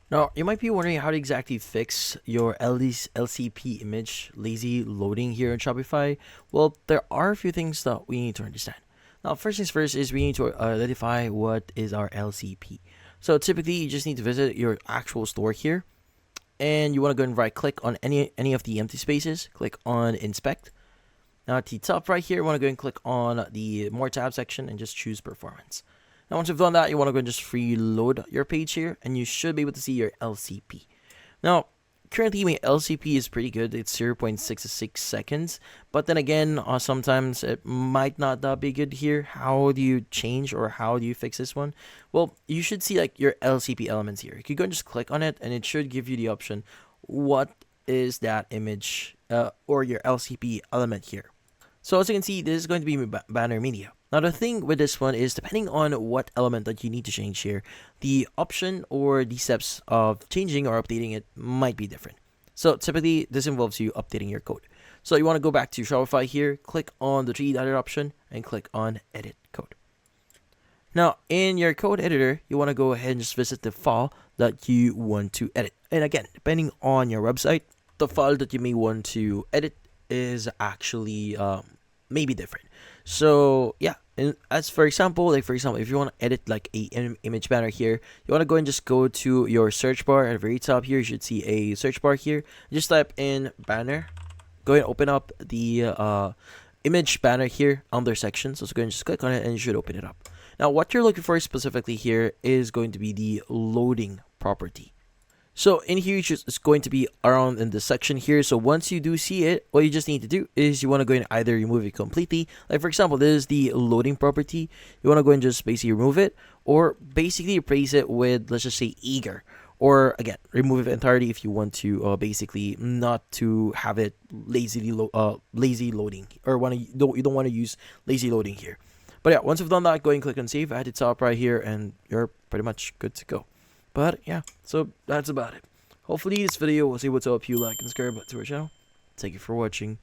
Now, you might be wondering how to exactly fix your LCP image lazy loading here in Shopify. Well, there are a few things that we need to understand. Now, first things first is we need to identify what is our LCP. So typically, you just need to visit your actual store here, and you want to go and right click on any of the empty spaces. Click on Inspect. Now at the top right here, you want to go and click on the More tab section and just choose Performance. Now, once you've done that, you want to go and just freeload your page here, and you should be able to see your LCP. Now, currently my LCP is pretty good. It's 0.66 seconds, but then again, sometimes it might not that be good here. How do you change or how do you fix this one? Well, you should see like your LCP elements here. You can go and just click on it, and it should give you the option what is that image or your LCP element here. So as you can see, this is going to be banner media. Now the thing with this one is depending on what element that you need to change here, the option or the steps of changing or updating it might be different. So typically this involves you updating your code. So you want to go back to Shopify here, click on the three-dotted option and click on edit code. Now in your code editor, you want to go ahead and just visit the file that you want to edit. And again, depending on your website, the file that you may want to edit is actually maybe different. So yeah, as for example, if you want to edit like a image banner here, you want to go and just go to your search bar at the very top here. You should see a search bar here. Just type in banner. Go and open up the image banner here under sections. So go and just click on it, and you should open it up. Now, what you're looking for specifically here is going to be the loading property. So in here, it's going to be around in the section here. So once you do see it, what you just need to do is you want to go and either remove it completely. Like for example, this is the loading property. You want to go and just basically remove it, or basically replace it with, let's just say, eager. Or again, remove it entirely if you want to basically not to have it lazy loading, or you don't want to use lazy loading here. But yeah, once you've done that, go and click on save at the top right here, and you're pretty much good to go. But yeah, so that's about it. Hopefully this video was able to help you like and subscribe to our channel. Thank you for watching.